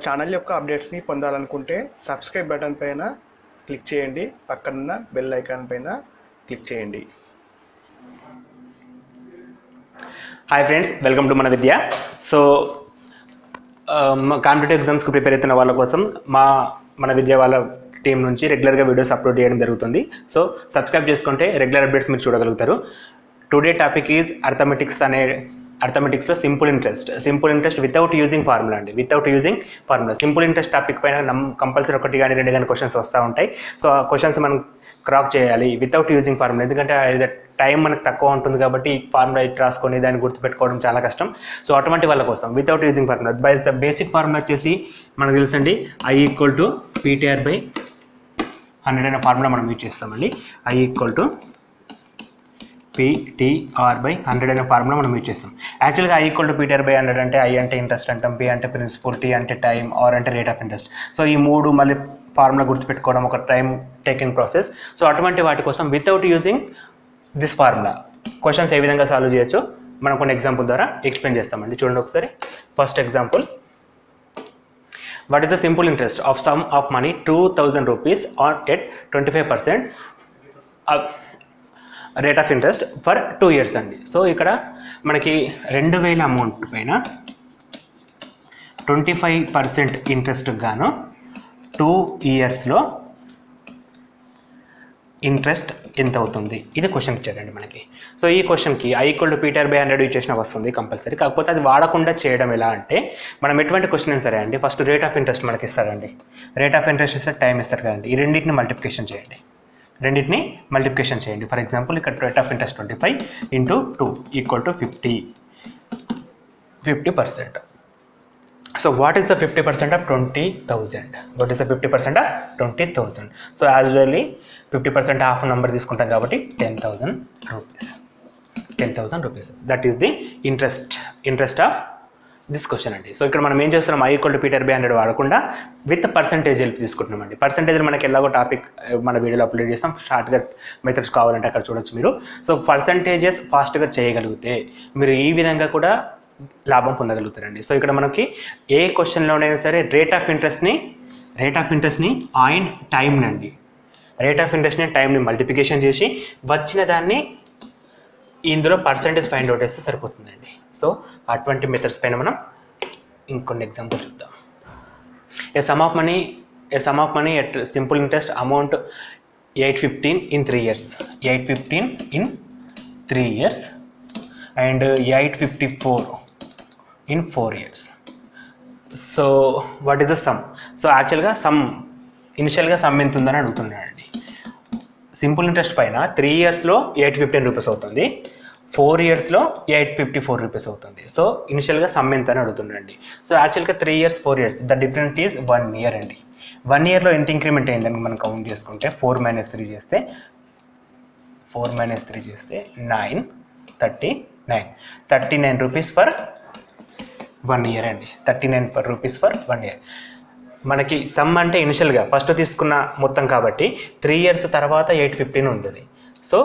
Channel యొక్క అప్డేట్స్ని పొందాలనుకుంటే subscribe button పైన క్లిక్ చేయండి, పక్కనున్న బెల్ ఐకాన్ పైన క్లిక్ చేయండి. హాయ్ ఫ్రెండ్స్, వెల్కమ్ టు మన విద్య. సో కాంపిటేటివ్ ఎగ్జామ్స్కి ప్రిపేర్ అవుతున్న వాళ్ళ కోసం మన విద్య వాళ్ళ టీం నుంచి రెగ్యులర్గా వీడియోస్ అప్లోడ్ చేయడం జరుగుతుంది. సో సబ్స్క్రైబ్ చేసుకుంటే రెగ్యులర్ అప్డేట్స్ మీరు చూడగలుగుతారు. టుడే టాపిక్ ఈజ్ అర్థమెటిక్స్లో simple interest without using formula అండి. Without using formula simple interest topic పైన కంపల్సరీ ఒకటి కానీ రెండు కానీ క్వశ్చన్స్ వస్తూ ఉంటాయి. సో ఆ క్వశ్చన్స్ మనం క్రాక్ చేయాలి వితౌట్ యూజింగ్ ఫార్ములా. ఎందుకంటే టైం మనకు తక్కువ ఉంటుంది కాబట్టి ఫార్ములా ఇట్ రాసుకొని దాన్ని గుర్తుపెట్టుకోవడం చాలా కష్టం. సో అటువంటి వాళ్ళ కోసం without using formula by the basic formula వచ్చేసి మనకు తెలుసండి, I = PTR/100 అనే ఫార్ములా మనం యూజ్ చేస్తామండి. I = PTR/100 అనే ఫార్ములా మనం యూజ్ చేస్తాం. యాక్చువల్గా I = PTR/100 అంటే I అంటే ఇంట్రెస్ట్ అంటాం, P అంటే ప్రిన్సిపల్, T అంటే టైం, R అంటే రేట్ ఆఫ్ ఇంట్రెస్ట్. సో ఈ మూడు మళ్ళీ ఫార్ములా గుర్తుపెట్టుకోవడం ఒక టైం టేకింగ్ ప్రాసెస్. సో అటువంటి వాటి కోసం without using this formula questions ఏ విధంగా సాల్వ్ చేయొచ్చో మనం కొన్ని ఎగ్జాంపుల్ ద్వారా ఎక్స్ప్లెయిన్ చేస్తామండి. చూడండి ఒకసారి. First example, what is the simple interest of some of money 2000 rupees on at 25% rate of interest for 2 years అండి. సో ఇక్కడ మనకి 2000 అమౌంట్ పైన 25% ఇంట్రెస్ట్ గాను 2 yearsలో ఇంట్రెస్ట్ ఎంత అవుతుంది, ఇది క్వశ్చన్ ఇచ్చాడండి మనకి. సో ఈ క్వశ్చన్కి I = PTR/100 యూజ్ చేసిన వస్తుంది కంపల్సరీ. కాకపోతే అది వాడకుండా చేయడం ఎలా అంటే, మనం ఎటువంటి క్వశ్చన్ అయినా సరే అండి, ఫస్ట్ రేట్ ఆఫ్ ఇంట్రెస్ట్ మనకి ఇస్తాడండి. రేట్ ఆఫ్ ఇంట్రెస్ట్ ఇస్తే టైం ఇస్తాడు కదండి. ఈ రెండింటిని మల్టిప్లికేషన్ చేయండి. ఫర్ ఎగ్జాంపుల్ ఇక్కడ rate of interest 25 × 2 = 50%. So what is the 50% of 20,000? What is the 50% of 20,000? So as usually 50% half number తీసుకుంటాం కాబట్టి 10,000 rupees. 10,000 rupees. That is the interest of this question అండి. సో ఇక్కడ మనం ఏం చేస్తున్నాం, I = PTR/100 వాడకుండా with percentage help తీసుకుంటున్నాం అండి. పర్సంటేజ్ మనకి ఎలాగో టాపిక్ మన వీడియోలో అప్లోడ్ చేస్తాం. షార్ట్గా మెథడ్స్ కావాలంటే అక్కడ చూడొచ్చు మీరు. సో పర్సంటేజెస్ ఫాస్ట్గా చేయగలిగితే మీరు ఈ విధంగా కూడా లాభం పొందగలుగుతారండి. సో ఇక్కడ మనకి ఏ క్వశ్చన్లోనైనా సరే రేట్ ఆఫ్ ఇంట్రెస్ట్ని అండ్ టైంని అండి, రేట్ ఆఫ్ ఇంట్రెస్ట్ని టైంని మల్టిప్లికేషన్ చేసి వచ్చిన దాన్ని ఇందులో పర్సంటేజ్ ఫైండ్ అవుట్ చేస్తే సరిపోతుందండి. సో అటువంటి మెథడ్స్ పైన మనం ఇంకొన్ని ఎగ్జాంపుల్ చూద్దాం. A sum of money at simple interest amount 815 in 3 years. 815 in 3 years and 854 in 4 years. So what is the sum? So యాక్చువల్గా ఇనిషియల్గా సమ్ ఎంత ఉందని అడుగుతున్నాడండి. సింపుల్ ఇంట్రెస్ట్ పైన 3 yearsలో 815 rupees అవుతుంది, 4 yearsలో 854 rupees అవుతుంది. సో ఇనిషియల్గా సమ్ ఎంత అని అడుగుతున్నాడండి. సో యాక్చువల్గా 3 years 4 years the difference is 1 year అండి. 1 yearలో ఎంత ఇంక్రిమెంట్ అయిందని మనం కౌంట్ చేసుకుంటే 4 - 3 చేస్తే 9 39 rupees ఫర్ 1 year అండి. 39 rupees ఫర్ 1 year. మనకి సమ్ అంటే ఇనిషియల్గా ఫస్ట్ తీసుకున్న మొత్తం కాబట్టి 3 years తర్వాత 815 ఉంటుంది. So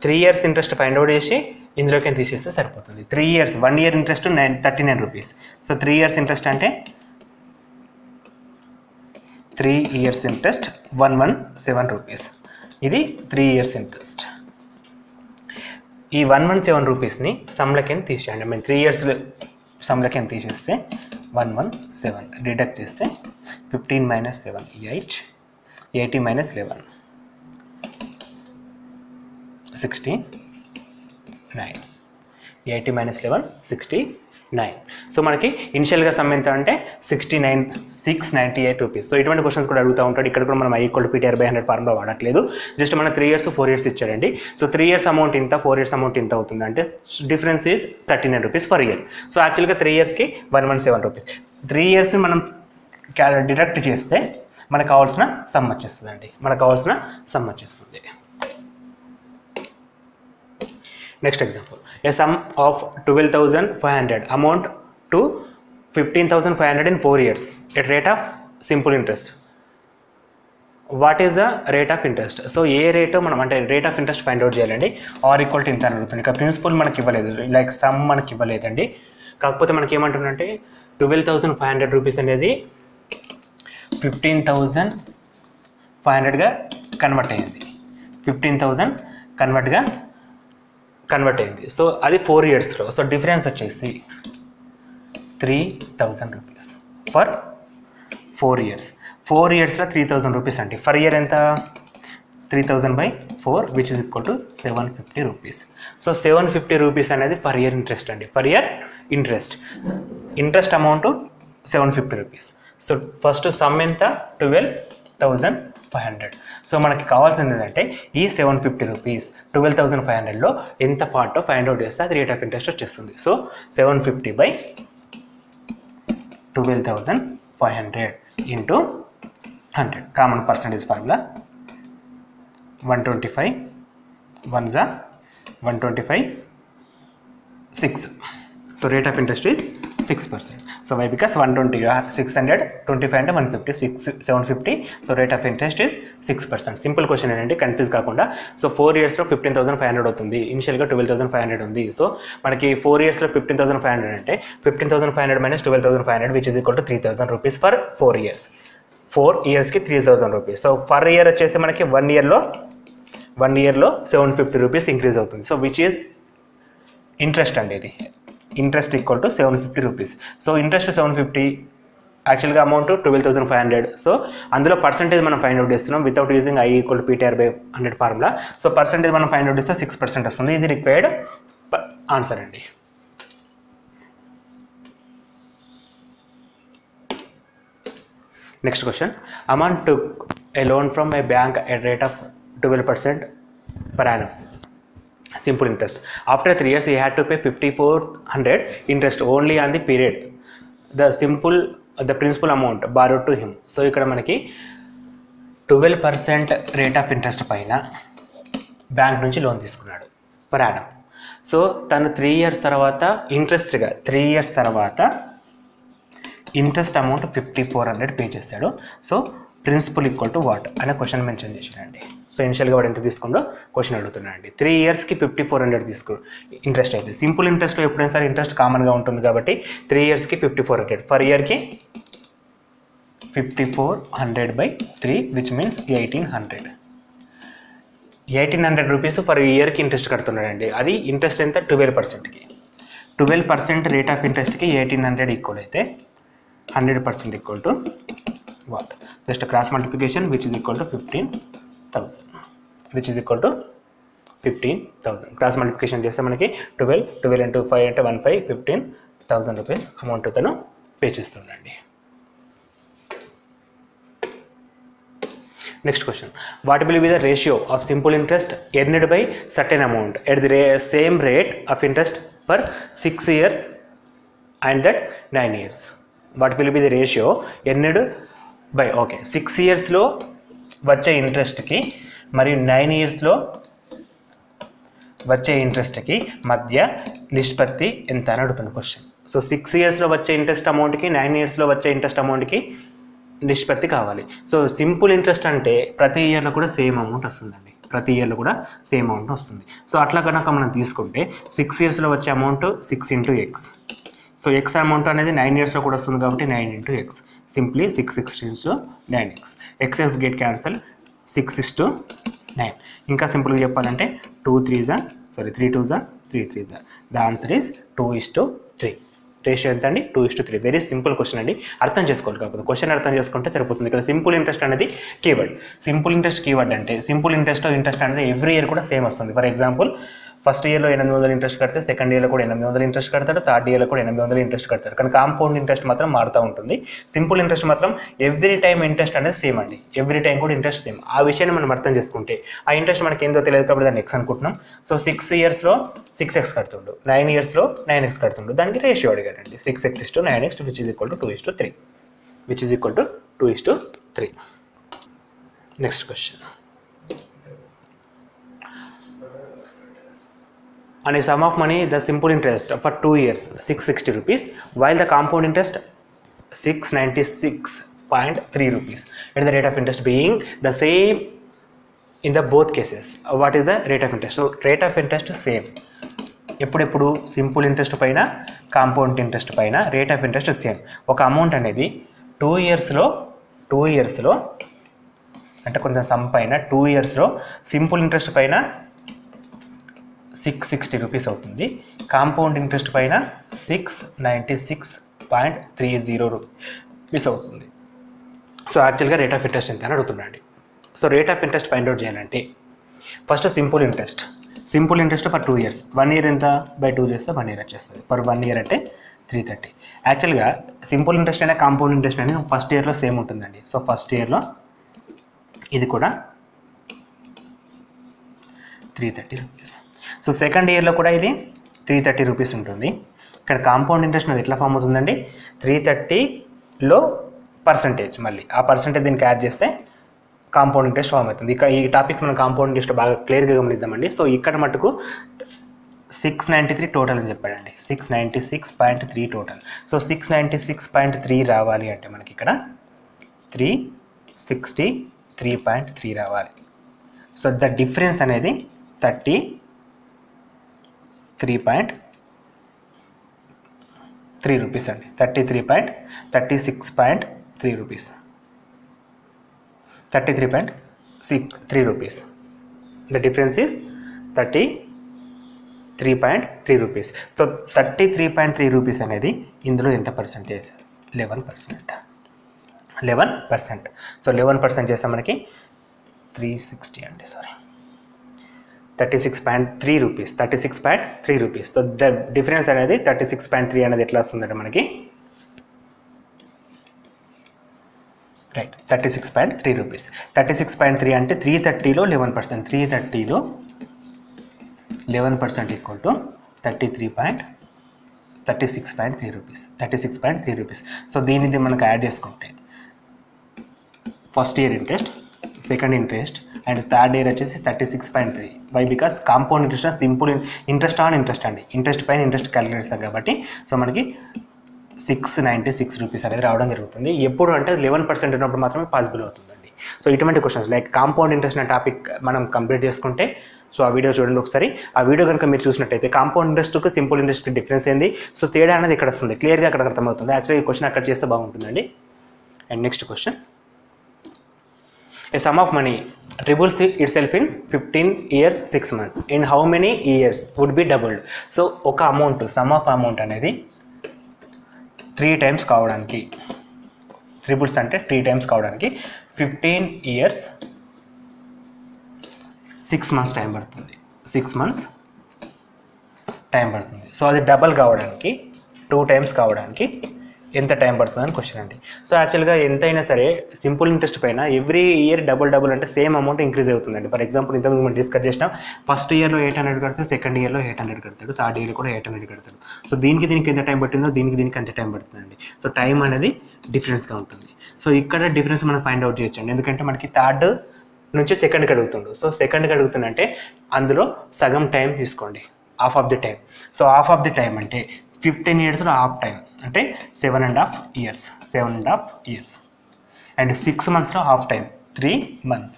3 years interest find out చేసి ఇందులోకి తీసేస్తే సరిపోతుంది. 3 years 1 year interest 39 rupees. So 3 years interest అంటే 3 years ఇంట్రెస్ట్ 117 rupees. ఇది 3 years ఇంట్రెస్ట్. ఈ 117 రూపీస్ని సమ్లకి తీసేయండి. 3 years సమ్లకి తీసేస్తే 117 డిడక్ట్ చేస్తే 15 - 7 8, 80 - 11 69, 80 - 11 69. సో మనకి ఇనిషియల్గా సమ్ ఎంత అంటే 698 rupees. సో ఇటువంటి క్వశ్చన్స్ కూడా అడుగుతూ ఉంటాడు. ఇక్కడ కూడా మనం I = PTR/100 ఫార్ములా వాడట్లేదు. జస్ట్ మన 3 years 4 years ఇచ్చాడండి. సో 3 years అమౌంట్ ఇంత, 4 years అమౌంట్ ఇంత అవుతుంది అంటే difference is 39 rupees for year. So యాక్చువల్గా 3 yearsకి 117 rupees. 3 yearsని మనం డిడక్ట్ చేస్తే మనకు కావాల్సిన సమ్ వచ్చేస్తుంది. Next example, A sum of 12,500 amount to 15,500 in 4 years at rate of simple interest. What is the rate of interest? So A rate మనం అంటే rate of interest find out చేయాలండి. Are equal to ఇంత అని అడుగుతుంది. ఇక principal మనకి ఇవ్వలేదు, like some మనకి ఇవ్వలేదండి. కాకపోతే మనకి ఏమంటుందంటే 12,500 రూపీస్ అనేది 15,500గా కన్వర్ట్ అయింది. 15,000 కన్వర్ట్ అయింది. సో అది 4 ఇయర్స్లో. సో డిఫరెన్స్ వచ్చేసి 3,000 రూపీస్ ఫర్ 4 ఇయర్స్. 4 ఇయర్స్లో 3,000 రూపీస్ అండి. ఫర్ ఇయర్ ఎంత? 3,000/4 which is equal to 750 rupees. So 750 rupees అనేది ఫర్ ఇయర్ ఇంట్రెస్ట్ అండి. For year interest amount 750 rupees. So first some ఎంత? 12,500. సో మనకి కావాల్సింది ఏంటంటే ఈ 750 రూపీస్ 12,500లో ఎంత పార్ట్ ఫైండ్ అవుట్ చేస్తే అది రేట్ ఆఫ్ ఇంట్రెస్ట్ వచ్చేస్తుంది. So 750/12,500 into 100. Common percentage formula 125 1 125 6. So rate of interest is 6%. So why? Because 120 600 25 అంటే 150 750. So rate of interest is 6%. Simple question ఏంటంటే కన్ఫ్యూజ్ కాకుండా. సో 4 ఇయర్స్లో 15,500 అవుతుంది. ఇనిషియల్గా 12,500 ఉంది. సో మనకి 4 ఇయర్స్లో 15,500 అంటే 15,500 minus 12,500 which is equal to 3,000 rupees for 4 years. 4 ఇయర్స్కి 3,000 రూపీస్. సో ఫర్ ఇయర్ వచ్చేసి మనకి 1 ఇయర్లో 750 రూపీస్ ఇంక్రీజ్ అవుతుంది. సో విచ్ ఈజ్ ఇంట్రెస్ట్ అండి. ఇది interest equal to 750 rupees. So interest 750, యాక్చువల్గా అమౌంట్ 12,500. సో అందులో పర్సెంటేజ్ మనం ఫైండ్ అవుట్ చేస్తున్నాం without using I = PTR/100 formula. So percentage మనం ఫైండ్ అవుట్ చేస్తే 6% వస్తుంది. ఇది రిక్వైర్డ్ ఆన్సర్ అండి. Next question. Amount took a loan from a bank at rate of 12% per annum. Simple interest. After 3 years, he had to pay 5,400 interest only on the period. The principal amount borrowed to him. So ఇక్కడ మనకి 12% rate of interest పైన bank నుంచి loan తీసుకున్నాడు per annum. So తను 3 years తర్వాత interest amount 5,400 pay చేస్తాడు. So principal equal to what అనే question mention చేశాడండి. సో ఇనిషియల్గా వాడు ఎంత తీసుకుందో క్వశ్చన్ అడుగుతున్నాడండి. 3 ఇయర్స్కి 5,400 ఇంట్రెస్ట్ అయితే సింపుల్ ఇంట్రెస్ట్లో ఎప్పుడైనా సరే ఇంట్రెస్ట్ కామన్గా ఉంటుంది కాబట్టి 3 ఇయర్స్కి 5,400 ఫర్ ఇయర్కి 5,400/3 విచ్ మీన్స్ 1,800 రూపీస్ ఫర్ ఇయర్కి ఇంట్రెస్ట్ కడుతున్నాడండి. అది ఇంట్రెస్ట్ ఎంత? 12%కి. 12% రేట్ ఆఫ్ ఇంట్రెస్ట్కి 1,800 ఈక్వల్ అయితే 100% equal to what? Just cross multiplication which is equal to 15,000 which is equal to 15,000. Cross multiplication చేస్తే మనకి 12 into 5 అంటే 15,000 రూపీస్ అమౌంట్ తను పే చేస్తుండండి. Next question. What will be the ratio of simple interest earned by certain amount at the same rate of interest for 6 years and that 9 years? What will be the ratio earned by 6 ఇయర్స్లో వచ్చే ఇంట్రెస్ట్కి మరియు 9 ఇయర్స్లో వచ్చే ఇంట్రెస్ట్కి మధ్య నిష్పత్తి ఎంత అని అడుగుతుంది క్వశ్చన్. సో 6 ఇయర్స్లో వచ్చే ఇంట్రెస్ట్ అమౌంట్కి 9 ఇయర్స్లో వచ్చే ఇంట్రెస్ట్ అమౌంట్కి నిష్పత్తి కావాలి. సో సింపుల్ ఇంట్రెస్ట్ అంటే ప్రతి ఇయర్లో కూడా సేమ్ అమౌంట్ వస్తుందండి. ప్రతి ఇయర్లో కూడా సేమ్ అమౌంట్ వస్తుంది. సో అట్లా కనుక మనం తీసుకుంటే 6 ఇయర్స్లో వచ్చే amount 6 into x. So X amount అనేది 9 ఇయర్స్లో కూడా వస్తుంది కాబట్టి 9 into x. Simply 6 × 9x. X get cancel 6:9. ఇంకా సింపుల్గా చెప్పాలంటే 3 2s 3 3s. The answer is 2:3. Ratio ఎంత అండి? 2:3. వెరీ సింపుల్ క్వశ్చన్ అండి. అర్థం చేసుకోవాలి కాకపోతే క్వశ్చన్ అర్థం చేసుకుంటే సరిపోతుంది. ఇక్కడ సింపుల్ ఇంట్రెస్ట్ అనేది కీవర్డ్. సింపుల్ ఇంట్రెస్ట్ అంటే సింపుల్ ఇంట్రెస్ట్ అనేది ఎవ్రీ ఇయర్ కూడా సేమ్ వస్తుంది. ఫర్ ఎగ్జాంపుల్ ఫస్ట్ ఇయర్లో 800 ఇంట్రెస్ట్ కడితే సెకండ్ ఇయర్లో కూడా 800 ఇంట్రెస్ట్ కడతాడు, థర్డ్ ఇయర్లో కూడా 800 ఇంట్రెస్ట్ కడతాడు. కానీ కాంపౌండ్ ఇంట్రెస్ట్ మాత్రం మారుతూ ఉంటుంది. సింపుల్ ఇంట్రెస్ట్ మాత్రం ఎవ్రీ టైం ఇంట్రెస్ట్ అనేది సేమ్ అండి. ఎవ్రీ టైం కూడా ఇంట్రెస్ట్ సేమ్. ఆ విషయాన్ని మనం అర్థం చేసుకుంటే ఆ ఇంట్రెస్ట్ మనకి ఏందో తెలియదు కాబట్టి దాన్ని ఎక్స్ అనుకుంటున్నాం. సో 6 ఇయర్స్లో 6x కడుతుండు, 9 ఇయర్స్లో 9x కడుతుండు. దానికి ratio అడిగాడండి 6x:9x which is equal to 2:3. which is equal to 2:3. Next question. On a sum of money, the simple interest for 2 years 660 rupees, while the compound interest 696.3 rupees, at the rate of interest being the same in the both cases. What is the rate of interest? So rate of interest same. ఎప్పుడు simple interest పైన compound interest పైన rate of interest same. ఒక amount అనేది 2 ఇయర్స్లో 2 ఇయర్స్లో అంటే కొంచెం some పైన 2 ఇయర్స్లో సింపుల్ ఇంట్రెస్ట్ పైన 660 రూపీస్ అవుతుంది, కాంపౌండ్ ఇంట్రెస్ట్ పైన 696.30 రూపీస్ అవుతుంది. సో యాక్చువల్గా రేట్ ఆఫ్ ఇంట్రెస్ట్ ఎంత అని అడుగుతున్నాండి. So rate of interest find out చేయాలంటే first simple interest for 2 years, 1 year ఎంత బై 2 చేస్తే 1 ఇయర్ వచ్చేస్తుంది. ఫర్ 1 ఇయర్ అంటే 330. యాక్చువల్గా సింపుల్ ఇంట్రెస్ట్ అయినా కాంపౌండ్ ఇంట్రెస్ట్ అయినా ఫస్ట్ ఇయర్లో సేమ్ ఉంటుందండి. సో ఫస్ట్ ఇయర్లో ఇది కూడా 330 రూపీస్. సో సెకండ్ ఇయర్లో కూడా ఇది 330 రూపీస్ ఉంటుంది. ఇక్కడ కాంపౌండ్ ఇంట్రెస్ట్ అనేది ఎట్లా ఫామ్ అవుతుందండి, 330లో పర్సంటేజ్, మళ్ళీ ఆ పర్సంటేజ్ దీనికి యాడ్ చేస్తే కాంపౌండ్ ఇంట్రెస్ట్ ఫామ్ అవుతుంది. ఇక ఈ టాపిక్ మనం కాంపౌండ్ ఇంట్రెస్ట్ బాగా క్లియర్గా గమనిద్దామండి. సో ఇక్కడ మటుకు 693 టోటల్ అని చెప్పాడండి, 696.3 టోటల్. సో 696.3 రావాలి అంటే మనకి ఇక్కడ 363.3 రావాలి. సో ద డిఫరెన్స్ అనేది 33.3 రూపీస్ అండి, 36.3 rupees, 33.3 rupees. The difference is 33.3 rupees. So 33.3 rupees అనేది ఇందులో ఎంత పర్సెంటేజ్, 11%. సో 11% చేస్తే మనకి 360 అండి, sorry 36.3 rupees, 36.3 rupees. So difference అనేది 36.3 అనేది ఎట్లా వస్తుందంటే మనకి రైట్ 36.3 రూపీస్. 36.3 అంటే 330లో 11%, 330లో 11% equal to 36.3 rupees, 36.3 rupees. So దీనిది మనకు యాడ్ చేసుకుంటే first year interest, second interest and third year వచ్చేసి 36.3. Why because compound interest simple interest on interest అండి, ఇంట్రెస్ట్ పైన ఇంట్రెస్ట్ క్యాలిక్యులేట్ చేస్తాం కాబట్టి సో మనకి 696 రూపీస్ అనేది రావడం జరుగుతుంది. ఎప్పుడు అంటే 11% ఉన్నప్పుడు మాత్రమే పాసిబుల్ అవుతుందండి. సో ఇటువంటి క్వశ్చన్స్ లైక్ కాంపౌండ్ ఇంట్రెస్ట్ అనే టాపిక్ మనం కంప్లీట్ చేసుకుంటే సో ఆ వీడియో చూడండి ఒకసారి. ఆ వీడియో కనుక మీరు చూసినట్టయితే కాంపౌండ్ ఇంట్రెస్ట్కి సింపుల్ ఇంట్రెస్ట్కి డిఫరెన్స్ ఏంది, సో తేడా అనేది ఇక్కడ వస్తుంది, క్లియర్గా అక్కడ అర్థమవుతుంది. యాక్చువల్లీ ఈ క్వశ్చన్ అక్కడ చేస్తే బాగుంటుందండి. And next question, a sum of money triples itself in 15 years 6 months. In how many years would be doubled? So ఒక అమౌంట్ సమ్ ఆఫ్ అమౌంట్ అనేది 3 టైమ్స్ కావడానికి, ట్రిపుల్స్ అంటే 3 టైమ్స్ కావడానికి 15 years 6 months టైం పడుతుంది, 6 months time పడుతుంది. So అది double కావడానికి 2 times కావడానికి ఎంత టైం పడుతుందని క్వశ్చన్ అండి. సో యాక్చువల్గా ఎంతైనా సరే సింపుల్ ఇంట్రెస్ట్ పైన ఎవ్రీ ఇయర్ డబుల్ అంటే సేమ్ అమౌంట్ ఇంక్రీజ్ అవుతుందండి. ఫర్ ఎగ్జాంపుల్ ఇంతకుముందు మనం డిస్కస్ చేసినాం, ఫస్ట్ ఇయర్లో 800 కడతాడు, సెకండ్ ఇయర్లో 800 కడతాడు, థర్డ్ ఇయర్ కూడా 800 కడతాడు. సో దీనికి ఎంత టైం పట్టిందో దీనికి అంత టైం పడుతుందండి. సో టైం అనేది డిఫరెన్స్గా ఉంటుంది. సో ఇక్కడ డిఫరెన్స్ మనం ఫైండ్ అవుట్ చేయొచ్చండి, ఎందుకంటే మనకి థర్డ్ నుంచి సెకండ్కి అడుగుతుండు. సో సెకండ్కి అడుగుతుందంటే అందులో సగం టైం తీసుకోండి, half of the time. So half of the time అంటే 15 yearsలో హాఫ్ టైం అంటే 7.5 years, 7.5 years. అండ్ 6 monthsలో హాఫ్ టైం 3 months.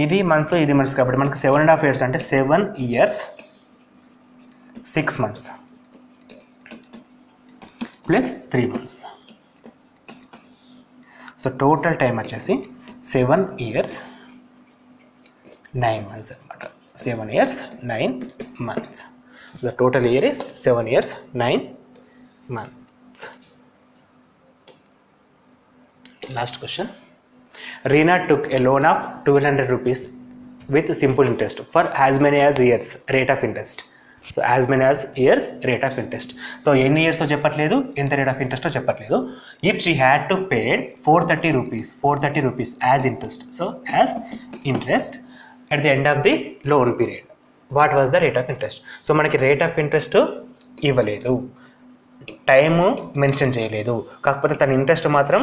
ఇది మంత్స్ కాబట్టి మనకు 7.5 years అంటే 7 years 6 months plus 3 months. So total time వచ్చేసి 7 years 9 months అనమాట, 7 years 9 months. The total year is 7 years 9 months. Last question. Reena took a loan of 1200 rupees with simple interest for as many as years rate of interest. So as many as years rate of interest. So ఎన్ని years చెప్పట్లేదు, ఎంత rate of interest చెప్పట్లేదు. If she had to pay 430 rupees as interest, so as interest at the end of the loan period, what was the rate of interest? So మనకి rate of interest ఇవ్వలేదు, time mention చేయలేదు, కాకపోతే తన interest మాత్రం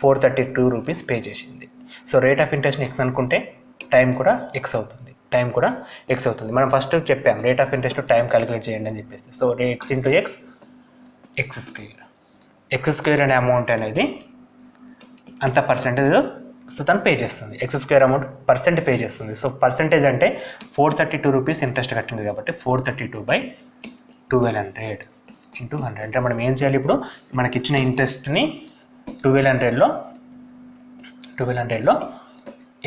432 rupees pay చేసింది. So rate of ఇంట్రెస్ట్ని x అనుకుంటే time కూడా ఎక్స్ అవుతుంది, మనం ఫస్ట్ చెప్పాం rate of interest time calculate చేయండి అని చెప్పేసి. So x into X square అనే అమౌంట్ అనేది అంత పర్సెంటేజ్ సో తను పే చేస్తుంది, x square amount percent pay చేస్తుంది. సో పర్సెంటేజ్ అంటే 432 రూపీస్ ఇంట్రెస్ట్ కట్టింది కాబట్టి 432/1200 × 100. అంటే మనం ఏం చేయాలి, ఇప్పుడు మనకి ఇచ్చిన ఇంట్రెస్ట్ని 1200లో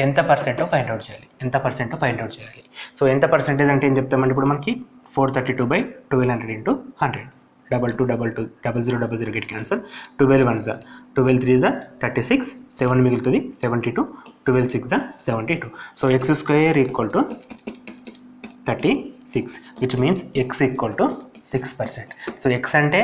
ఎంత పర్సెంటో ఫైండ్ అవుట్ చేయాలి. సో ఎంత పర్సెంటేజ్ అంటే ఏం చెప్తామంటే ఇప్పుడు మనకి 432/1200 ఇంటూ 100 2222 0000 గెట్ క్యాన్సల్ 12 1 12 3 36 7 మిగులుతుంది 72 12 6 72. So x square equal to 36 which means x equal to 6%. So x అంటే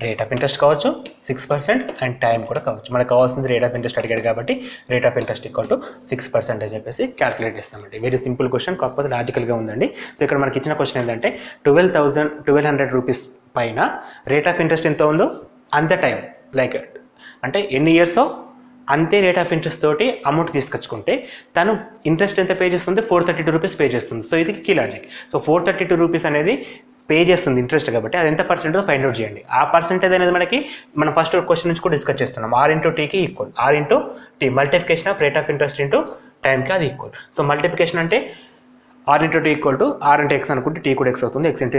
రేట్ ఆఫ్ ఇంట్రెస్ట్ కావచ్చు 6% అండ్ టైం కూడా కావచ్చు. మనకు కావాల్సింది రేట్ ఆఫ్ ఇంట్రెస్ట్ అడిగాడు కాబట్టి rate of interest equal to 6% అని చెప్పేసి క్యాలిక్యులేట్ చేస్తామండి. వెరీ సింపుల్ క్వశ్చన్, కాకపోతే లాజికల్గా ఉందండి. సో ఇక్కడ మనకి ఇచ్చిన క్వశ్చన్ ఏంటంటే 1200 రూపీస్ పైన రేట్ ఆఫ్ ఇంట్రెస్ట్ ఎంత ఉందో అంత టైం లైక్ అంటే ఎన్ని ఇయర్సో అంతే రేట్ ఆఫ్ ఇంట్రెస్ట్ తోటి అమౌంట్ తీసుకొచ్చుకుంటే తను ఇంట్రెస్ట్ ఎంత పే చేస్తుంది 432 రూపీస్ పే చేస్తుంది. సో ఇది కీ లాజిక్. సో 432 రూపీస్ అనేది పే చేస్తుంది ఇంట్రెస్ట్ కాబట్టి అది ఎంత పర్సెంటో ఫైండ్ అవుట్ చేయండి. ఆ పర్సెంటేజ్ అనేది మనకి మనం ఫస్ట్ క్వశ్చన్ నుంచి కూడా డిస్కస్ చేస్తున్నాం. R ఇంటూ టీకి equal, R into T multiplication of rate of interest into టైంకి అది ఈక్వల్. సో మల్టిఫికేషన్ అంటే R into T equal to R into X అనుకుంటే టీ కూడా ఎక్స్ అవుతుంది. X into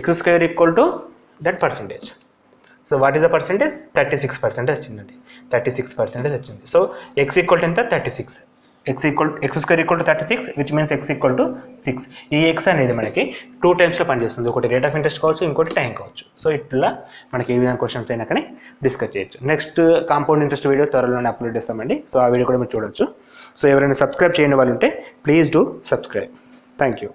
X square equal to that percentage. So what is the percentage 36% వచ్చిందండి. 36% వచ్చింది. So X equal to ఎంత 36, X square equal to 36 which means X equal to 6. ఈ X అనేది మనకి 2 టైమ్స్లో పనిచేస్తుంది. ఒకటి రేట్ ఆఫ్ ఇంట్రెస్ట్ కావచ్చు, ఇంకోటి టైం కావచ్చు. సో ఇట్లా మనకి ఏ విధంగా క్వశ్చన్స్ అయినా కానీ డిస్కస్ చేయొచ్చు. నెక్స్ట్ కాంపౌండ్ ఇంట్రెస్ట్ వీడియో త్వరలోనే అప్లోడ్ చేస్తామండి. సో ఆ వీడియో కూడా మీరు చూడొచ్చు. సో ఎవరైనా సబ్స్క్రైబ్ చేయని వాళ్ళు ఉంటే please do subscribe. Thank you.